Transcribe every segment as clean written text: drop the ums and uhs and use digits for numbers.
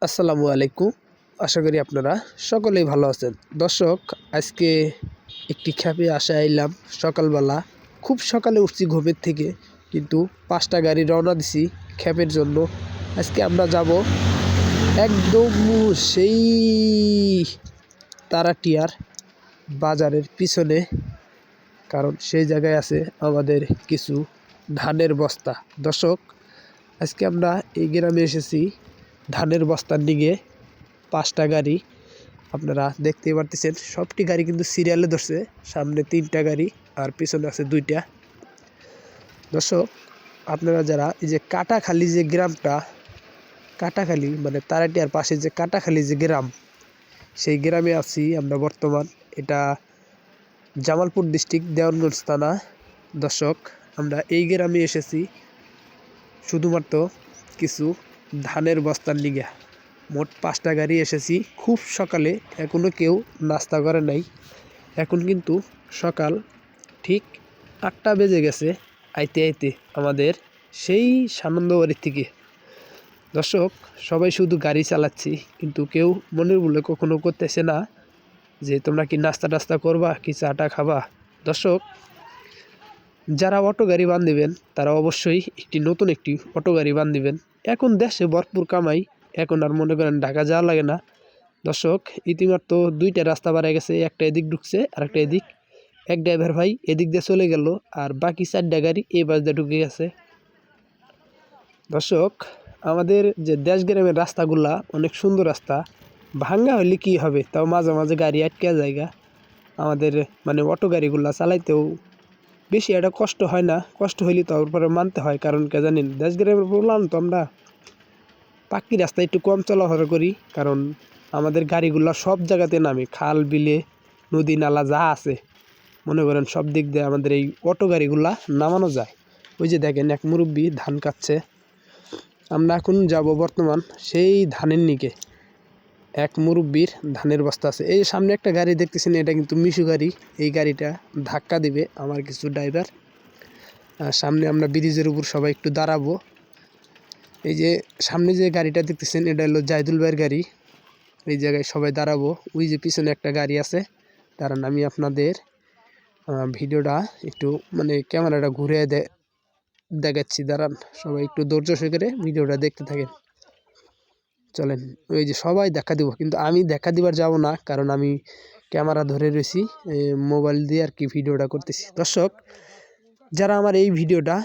আসসালামু আলাইকুম। আশা করি আপনারা সকলেই ভালো আছেন। দর্শক, আজকে একটি খেপে আইলাম সকালবেলা। খুব সকালে উঠছি ঘুমের থেকে, কিন্তু ৫টা গাড়ি রওনা দিছি খেপের জন্য। আজকে আমরা যাব একদম সেই তারাটিয়ার বাজারের পিছনে, কারণ সেই জায়গায় আছে আমাদের কিছু ধানের বস্তা। দর্শক, আজকে আমরা এই গ্রামে এসেছি ধানের বস্তার দিকে। ৫টা গাড়ি আপনারা দেখতেই পারতেছেন, সবটি গাড়ি কিন্তু সিরিয়ালে ধরছে। সামনে 3টা গাড়ি আর পিছনে আছে 2টা। দর্শক, আপনারা যারা এই যে কাটাখালী যে গ্রামটা, কাটাখালী মানে তারাটিয়ার পাশে যে কাটাখালী যে গ্রাম, সেই গ্রামে আছি আমরা বর্তমান। এটা জামালপুর ডিস্ট্রিক্ট, দেওয়ানগঞ্জ থানা। দর্শক, আমরা এই গ্রামে এসেছি শুধুমাত্র কিছু ধানের বস্তার লিগে। মোট 5টা গাড়ি এসেছি খুব সকালে, এখনও কেউ নাস্তা করে নাই। এখন কিন্তু সকাল ঠিক 8টা বেজে গেছে আইতে আইতে আমাদের সেই সানন্দবাড়ির থেকে। দর্শক, সবাই শুধু গাড়ি চালাচ্ছি, কিন্তু কেউ মনের ভুলে কখনো করতেছে না যে তোমরা কি নাস্তা টাস্তা করবা, কি চাটা খাবা। দর্শক, যারা অটো গাড়ি বান দিবেন তারা অবশ্যই নতুন একটি অটো গাড়ি বান দিবেন। এখন দেশে ভরপুর কামাই, এখন আর মনে করেন ঢাকা যাওয়া লাগে না। দর্শক, ইতিমাত্র 2টা রাস্তা বাড়ায় গেছে, একটা এদিক ঢুকছে আর একটা এদিক। এক ড্রাইভার ভাই এদিক দিয়ে চলে গেল, আর বাকি 4টা গাড়ি এই পাশ দিয়ে ঢুকে গেছে। দর্শক, আমাদের যে দেশ গ্রামের রাস্তাগুলা অনেক সুন্দর রাস্তা, ভাঙ্গা হলে কি হবে, তাও মাঝে মাঝে গাড়ি আটকে জায়গা। আমাদের মানে অটো গাড়িগুলা চালাইতেও বেশি একটা কষ্ট হয় না, কষ্ট হইলে তারপরে মানতে হয়। কারণ কে জানেন, দেশ গ্রামের বললাম তো আমরা পাক্কি রাস্তায় একটু কম চলাফেরা করি, কারণ আমাদের গাড়িগুলো সব জায়গাতে নামে, খাল বিলে নদী নালা যা আছে মনে করেন সব দিক দিয়ে আমাদের এই অটো গাড়িগুলা নামানো যায়। ওই যে দেখেন এক মুরব্বি ধান কাটছে। আমরা এখন যাব বর্তমান সেই ধানের নিকে। এক মুরব্বির ধানের বস্তা আছে। এই সামনে একটা গাড়ি দেখতেছেন, এটা কিন্তু মিশু গাড়ি। এই গাড়িটা ধাক্কা দিবে আমার কিছু ড্রাইভার। সামনে আমরা ব্রিজের উপর সবাই একটু দাঁড়াবো। এই যে সামনে যে গাড়িটা দেখতেছেন, এটা হলো জাহিদুল ভাইয়ের গাড়ি। এই জায়গায় সবাই দাঁড়াবো। ওই যে পিছনে একটা গাড়ি আছে, দাঁড়ান আমি আপনাদের ভিডিওটা একটু মানে ক্যামেরাটা ঘুরে দেখাচ্ছি। দাঁড়ান, সবাই একটু ধৈর্য সহকারে ভিডিওটা দেখতে থাকেন। চলেন, ওই যে সবাই দেখা দিব, কিন্তু আমি দেখা দিবার যাব না, কারণ আমি ক্যামেরা ধরে রয়েছি, মোবাইল দিয়ে আর কি ভিডিওটা করতেছি। দর্শক, যারা আমার এই ভিডিওটা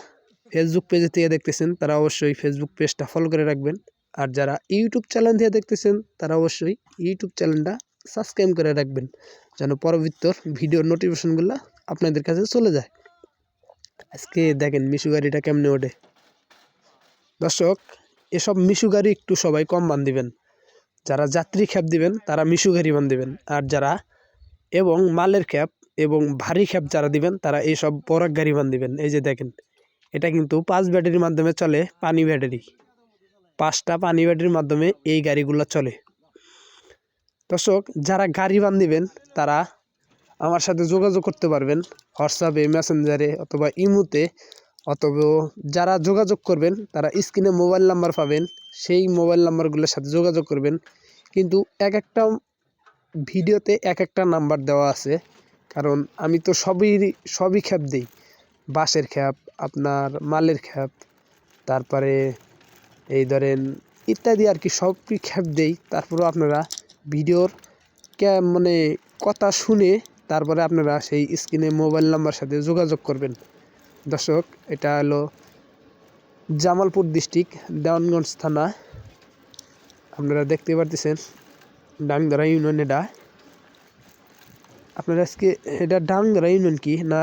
ফেসবুক পেজে থেকে দেখতেছেন তারা অবশ্যই ফেসবুক পেজটা ফলো করে রাখবেন। আর যারা ইউটিউব চ্যানেল থেকে দেখতেছেন তারা অবশ্যই ইউটিউব চ্যানেলটা সাবস্ক্রাইব করে রাখবেন, যেন পরবর্তী ভিডিওর নোটিফিকেশনগুলো আপনাদের কাছে চলে যায়। আজকে দেখেন মিশু গাড়িটা কেমনে ওঠে। দর্শক, এসব মিশু গাড়ি একটু সবাই কম বান দিবেন। যারা যাত্রী খ্যাপ দিবেন তারা মিশু গাড়ি বান দিবেন, আর যারা এবং মালের খ্যাপ এবং ভারী খ্যাপ যারা দিবেন তারা এইসব বড় গাড়ি বান দিবেন। এই যে দেখেন, এটা কিন্তু 5 ব্যাটারির মাধ্যমে চলে, পানি ব্যাটারি। 5টা পানি ব্যাটারির মাধ্যমে এই গাড়িগুলো চলে। দর্শক, যারা গাড়ি বান দিবেন তারা আমার সাথে যোগাযোগ করতে পারবেন হোয়াটসঅ্যাপে, মেসেঞ্জারে অথবা ইমোতে। অথবা যারা যোগাযোগ করবেন তারা স্ক্রিনে মোবাইল নাম্বার পাবেন, সেই মোবাইল নাম্বারগুলোর সাথে যোগাযোগ করবেন। কিন্তু এক একটা ভিডিওতে এক একটা নাম্বার দেওয়া আছে, কারণ আমি তো সবই খ্যাপ দিই। বাঁশের খ্যাপ, আপনার মালের খ্যাপ, তারপরে এই ধরেন ইত্যাদি আর কি, সবই খ্যাপ দেই। তারপরেও আপনারা ভিডিওর মানে কথা শুনে তারপরে আপনারা সেই স্ক্রিনে মোবাইল নাম্বার সাথে যোগাযোগ করবেন। দর্শক, এটা হলো জামালপুর ডিস্ট্রিক্ট, দেওয়ানগঞ্জ থানা। আপনারা দেখতে পারতেছেন ডাংদরা ইউনিয়ন। এটা আপনারা আজকে এটা ডাংদরা ইউনিয়ন কি না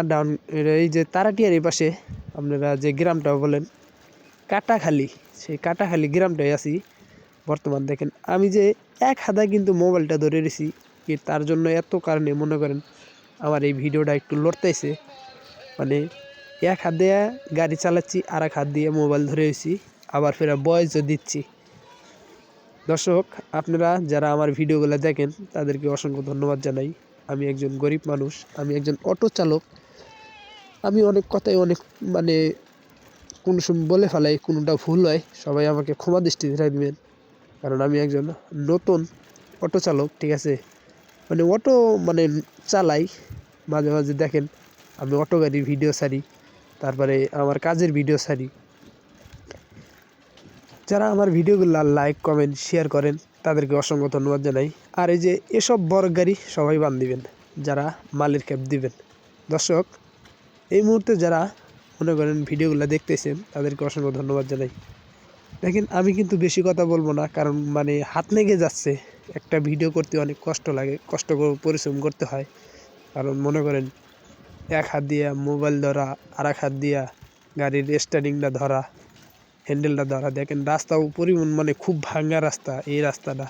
এই যে তারাটিয়ার এই পাশে আপনারা যে গ্রামটা বলেন কাটাখালী, সেই কাটাখালী গ্রামটাই আছি বর্তমান। দেখেন আমি যে এক হাতায় কিন্তু মোবাইলটা ধরে রেছি, কি তার জন্য এত কারণে মনে করেন আমার এই ভিডিওটা একটু লড়তেছে। মানে এক হাত দিয়ে গাড়ি চালাচ্ছি, আর এক হাত দিয়ে মোবাইল ধরে রয়েছি, আবার ফেরা ভয়েসও দিচ্ছি। দর্শক, আপনারা যারা আমার ভিডিওগুলো দেখেন তাদেরকে অসংখ্য ধন্যবাদ জানাই। আমি একজন গরিব মানুষ, আমি একজন অটো চালক। আমি অনেক কথাই অনেক মানে কোনো সময় বলে ফেলাই, কোনোটা ভুল হয়, সবাই আমাকে ক্ষমা দৃষ্টিতে রাখবেন। কারণ আমি একজন নতুন অটো চালক, ঠিক আছে। মানে অটো মানে চালাই, মাঝে মাঝে দেখেন আমি অটো গাড়ির ভিডিও ছাড়ি, তারপরে আমার কাজের ভিডিও ছাড়ি। যারা আমার ভিডিওগুলো লাইক কমেন্ট শেয়ার করেন তাদেরকে অসংখ্য ধন্যবাদ জানাই। আর এই যে এসব বড় গাড়ি সবাই বান দিবেন, যারা মালের ক্যাপ দিবেন। দর্শক, এই মুহূর্তে যারা মনে করেন ভিডিওগুলো দেখতেছেন তাদেরকে অসংখ্য ধন্যবাদ জানাই। দেখেন আমি কিন্তু বেশি কথা বলবো না, কারণ মানে হাত লেগে যাচ্ছে। একটা ভিডিও করতে অনেক কষ্ট লাগে, পরিশ্রম করতে হয়। কারণ মনে করেন এক হাত দিয়া মোবাইল ধরা, আর এক হাত দিয়া গাড়ির স্টারিংটা ধরা, হ্যান্ডেলটা ধরা। দেখেন রাস্তাও পরিমাণ মানে খুব ভাঙ্গা রাস্তা। এই রাস্তাটা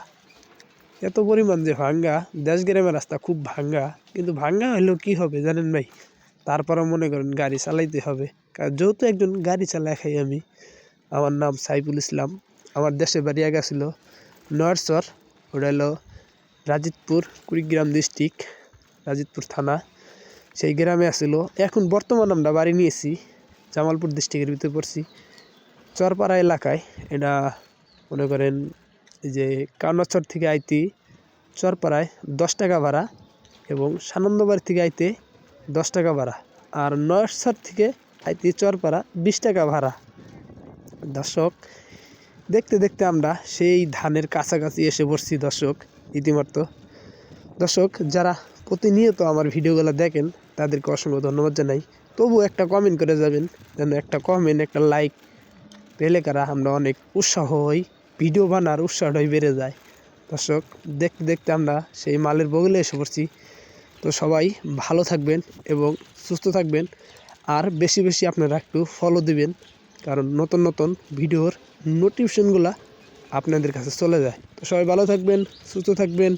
এত পরিমাণ যে ভাঙ্গা, দেশ গ্রামের রাস্তা খুব ভাঙ্গা। কিন্তু ভাঙ্গা হলেও কি হবে জানেন ভাই, তারপরে মনে করেন গাড়ি চালাইতে হবে। কারণ যেহেতু একজন গাড়ি চালায় খাই আমি। আমার নাম সাইফুল ইসলাম। আমার দেশের বাড়ি আগে ছিল নয়ারচর, ওটা হলো রাজিতপুর, কুড়িগ্রাম ডিস্ট্রিক্ট, রাজিতপুর থানা। সেই গ্রামে আসছিল। এখন বর্তমান আমরা বাড়ি নিয়েছি জামালপুর ডিস্ট্রিক্টের ভিতরে পড়ছি, চরপাড়া এলাকায়। এটা মনে করেন যে কাউনাচর থেকে আইতে চরপাড়ায় 10 টাকা ভাড়া, এবং সানন্দবাড়ি থেকে আইতে 10 টাকা ভাড়া, আর নয়ারচর থেকে আইতে চরপাড়া 20 টাকা ভাড়া। দর্শক, দেখতে দেখতে আমরা সেই ধানের কাছাকাছি এসে পড়ছি দর্শক ইতিমধ্যে। দর্শক, যারা প্রতিনিয়ত আমার ভিডিওগুলো দেখেন তাদেরকে অসংখ্য ধন্যবাদ জানাই। তবু একটা কমেন্ট করে যাবেন, যেন একটা কমেন্ট একটা লাইক পেলে কারা আমরা অনেক উৎসাহ হই, ভিডিও বানার উৎসাহটাই বেড়ে যায়। দর্শক, দেখতে দেখতে আমরা সেই মালের বগলে এসে পড়ছি। তো সবাই ভালো থাকবেন এবং সুস্থ থাকবেন, আর বেশি বেশি আপনারা একটু ফলো দিবেন, কারণ নতুন নতুন ভিডিওর নোটিফিকেশনগুলো আপনাদের কাছে চলে যায়। তো সবাই ভালো থাকবেন, সুস্থ থাকবেন।